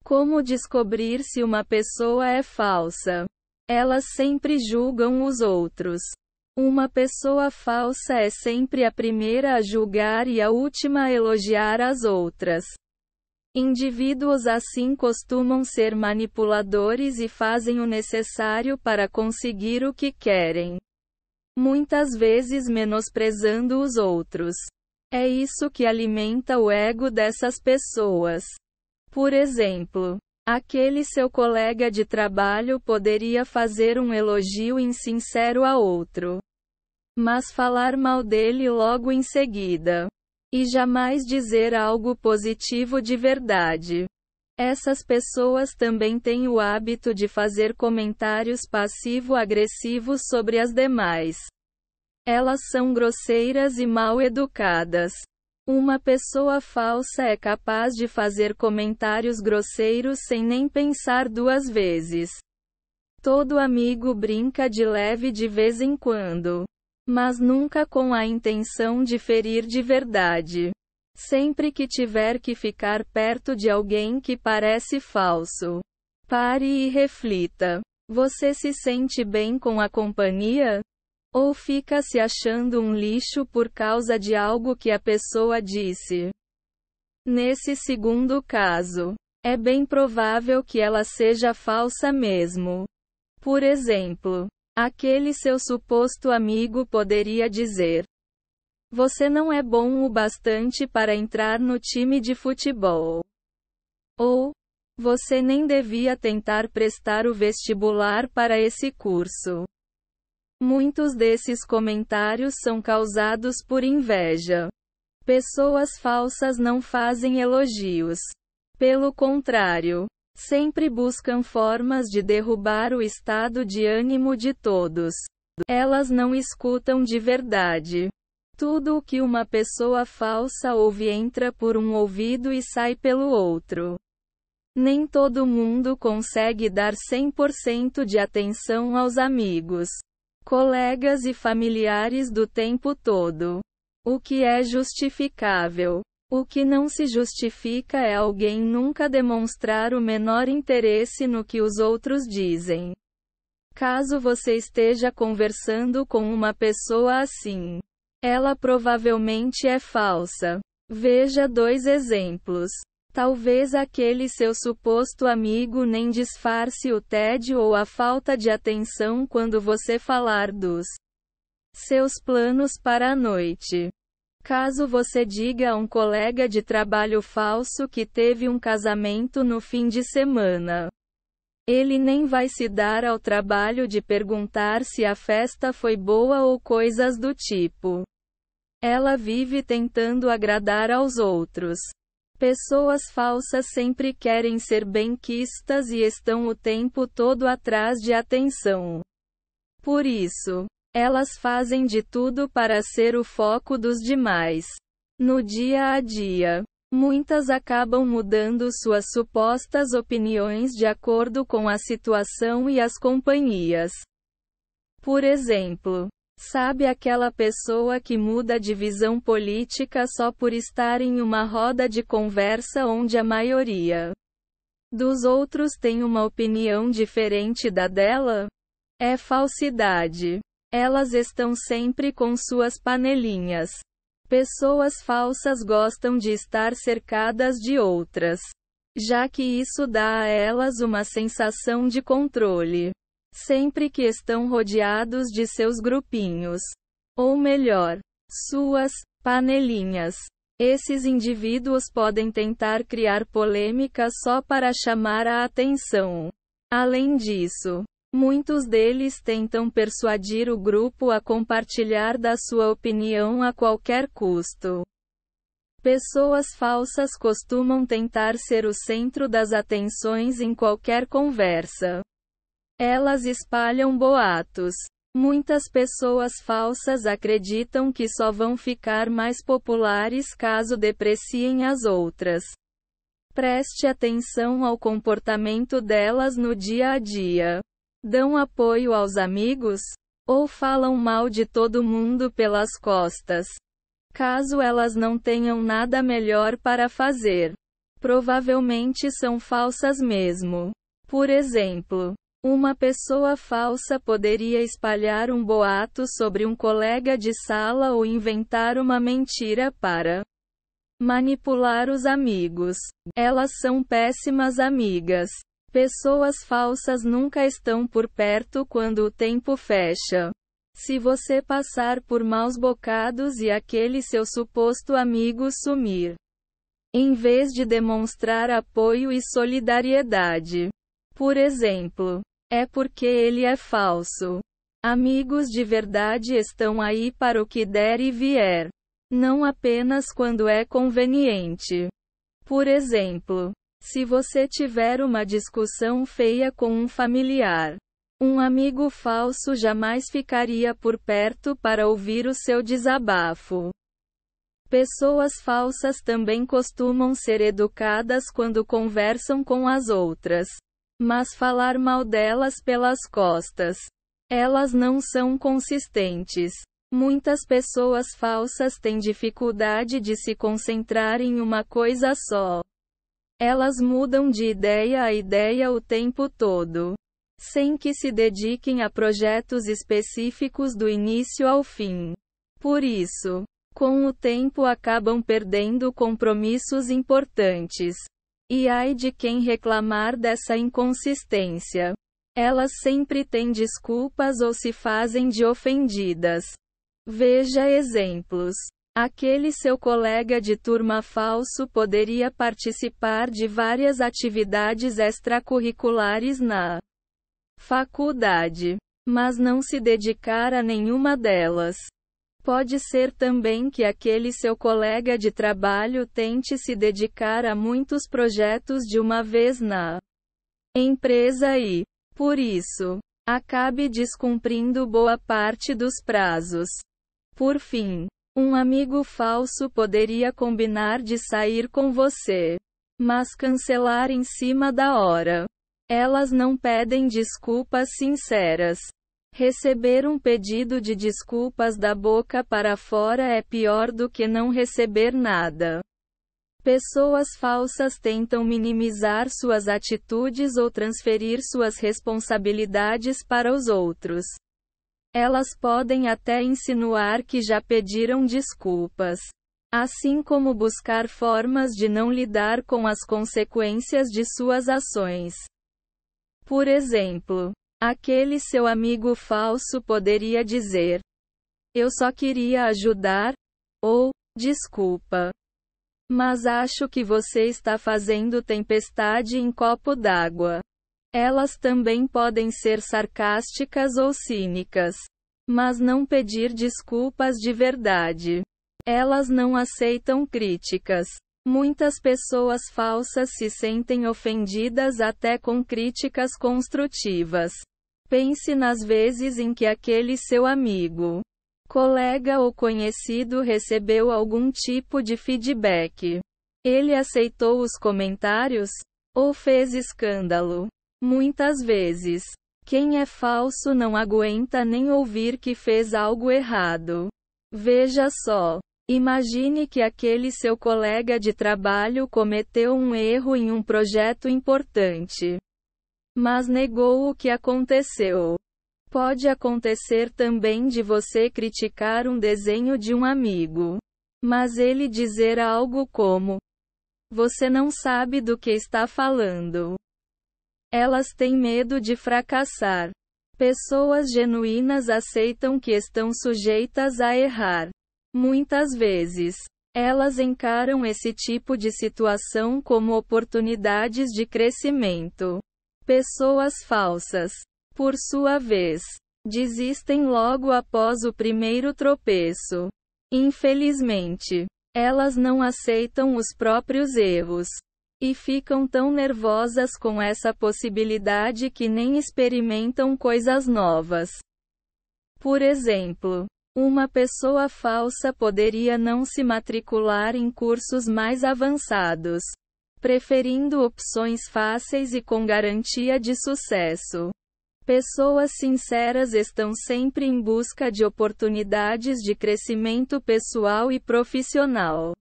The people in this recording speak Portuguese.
Como descobrir se uma pessoa é falsa? Elas sempre julgam os outros. Uma pessoa falsa é sempre a primeira a julgar e a última a elogiar as outras. Indivíduos assim costumam ser manipuladores e fazem o necessário para conseguir o que querem, muitas vezes menosprezando os outros. É isso que alimenta o ego dessas pessoas. Por exemplo, aquele seu colega de trabalho poderia fazer um elogio insincero a outro, mas falar mal dele logo em seguida. E jamais dizer algo positivo de verdade. Essas pessoas também têm o hábito de fazer comentários passivo-agressivos sobre as demais. Elas são grosseiras e mal educadas. Uma pessoa falsa é capaz de fazer comentários grosseiros sem nem pensar duas vezes. Todo amigo brinca de leve de vez em quando, mas nunca com a intenção de ferir de verdade. Sempre que tiver que ficar perto de alguém que parece falso, pare e reflita. Você se sente bem com a companhia? Ou fica se achando um lixo por causa de algo que a pessoa disse? Nesse segundo caso, é bem provável que ela seja falsa mesmo. Por exemplo, aquele seu suposto amigo poderia dizer: "Você não é bom o bastante para entrar no time de futebol." Ou: "Você nem devia tentar prestar o vestibular para esse curso." Muitos desses comentários são causados por inveja. Pessoas falsas não fazem elogios. Pelo contrário, sempre buscam formas de derrubar o estado de ânimo de todos. Elas não escutam de verdade. Tudo o que uma pessoa falsa ouve entra por um ouvido e sai pelo outro. Nem todo mundo consegue dar 100% de atenção aos amigos, colegas e familiares do tempo todo. O que é justificável? O que não se justifica é alguém nunca demonstrar o menor interesse no que os outros dizem. Caso você esteja conversando com uma pessoa assim, ela provavelmente é falsa. Veja 2 exemplos. Talvez aquele seu suposto amigo nem disfarce o tédio ou a falta de atenção quando você falar dos seus planos para a noite. Caso você diga a um colega de trabalho falso que teve um casamento no fim de semana, ele nem vai se dar ao trabalho de perguntar se a festa foi boa ou coisas do tipo. Ela vive tentando agradar aos outros. Pessoas falsas sempre querem ser bem-quistas e estão o tempo todo atrás de atenção. Por isso, elas fazem de tudo para ser o foco dos demais. No dia a dia, muitas acabam mudando suas supostas opiniões de acordo com a situação e as companhias. Por exemplo, sabe aquela pessoa que muda de visão política só por estar em uma roda de conversa onde a maioria dos outros tem uma opinião diferente da dela? É falsidade. Elas estão sempre com suas panelinhas. Pessoas falsas gostam de estar cercadas de outras, já que isso dá a elas uma sensação de controle. Sempre que estão rodeados de seus grupinhos, ou melhor, suas panelinhas. Esses indivíduos podem tentar criar polêmica só para chamar a atenção. Além disso, muitos deles tentam persuadir o grupo a compartilhar da sua opinião a qualquer custo. Pessoas falsas costumam tentar ser o centro das atenções em qualquer conversa. Elas espalham boatos. Muitas pessoas falsas acreditam que só vão ficar mais populares caso depreciem as outras. Preste atenção ao comportamento delas no dia a dia. Dão apoio aos amigos? Ou falam mal de todo mundo pelas costas? Caso elas não tenham nada melhor para fazer, provavelmente são falsas mesmo. Por exemplo, uma pessoa falsa poderia espalhar um boato sobre um colega de sala ou inventar uma mentira para manipular os amigos. Elas são péssimas amigas. Pessoas falsas nunca estão por perto quando o tempo fecha. Se você passar por maus bocados e aquele seu suposto amigo sumir, em vez de demonstrar apoio e solidariedade, por exemplo, é porque ele é falso. Amigos de verdade estão aí para o que der e vier, não apenas quando é conveniente. Por exemplo, se você tiver uma discussão feia com um familiar, um amigo falso jamais ficaria por perto para ouvir o seu desabafo. Pessoas falsas também costumam ser educadas quando conversam com as outras, mas falar mal delas pelas costas. Elas não são consistentes. Muitas pessoas falsas têm dificuldade de se concentrar em uma coisa só. Elas mudam de ideia a ideia o tempo todo, sem que se dediquem a projetos específicos do início ao fim. Por isso, com o tempo acabam perdendo compromissos importantes. E ai de quem reclamar dessa inconsistência. Elas sempre têm desculpas ou se fazem de ofendidas. Veja exemplos. Aquele seu colega de turma falso poderia participar de várias atividades extracurriculares na faculdade, mas não se dedicar a nenhuma delas. Pode ser também que aquele seu colega de trabalho tente se dedicar a muitos projetos de uma vez na empresa e, por isso, acabe descumprindo boa parte dos prazos. Por fim, um amigo falso poderia combinar de sair com você, mas cancelar em cima da hora. Elas não pedem desculpas sinceras. Receber um pedido de desculpas da boca para fora é pior do que não receber nada. Pessoas falsas tentam minimizar suas atitudes ou transferir suas responsabilidades para os outros. Elas podem até insinuar que já pediram desculpas, assim como buscar formas de não lidar com as consequências de suas ações. Por exemplo, aquele seu amigo falso poderia dizer: "Eu só queria ajudar", ou "Desculpa, mas acho que você está fazendo tempestade em copo d'água". Elas também podem ser sarcásticas ou cínicas, mas não pedir desculpas de verdade. Elas não aceitam críticas. Muitas pessoas falsas se sentem ofendidas até com críticas construtivas. Pense nas vezes em que aquele seu amigo, colega ou conhecido recebeu algum tipo de feedback. Ele aceitou os comentários? Ou fez escândalo? Muitas vezes, quem é falso não aguenta nem ouvir que fez algo errado. Veja só. Imagine que aquele seu colega de trabalho cometeu um erro em um projeto importante, mas negou o que aconteceu. Pode acontecer também de você criticar um desenho de um amigo, mas ele dizer algo como: "Você não sabe do que está falando". Elas têm medo de fracassar. Pessoas genuínas aceitam que estão sujeitas a errar. Muitas vezes, elas encaram esse tipo de situação como oportunidades de crescimento. Pessoas falsas, por sua vez, desistem logo após o primeiro tropeço. Infelizmente, elas não aceitam os próprios erros. E ficam tão nervosas com essa possibilidade que nem experimentam coisas novas. Por exemplo, uma pessoa falsa poderia não se matricular em cursos mais avançados, preferindo opções fáceis e com garantia de sucesso. Pessoas sinceras estão sempre em busca de oportunidades de crescimento pessoal e profissional.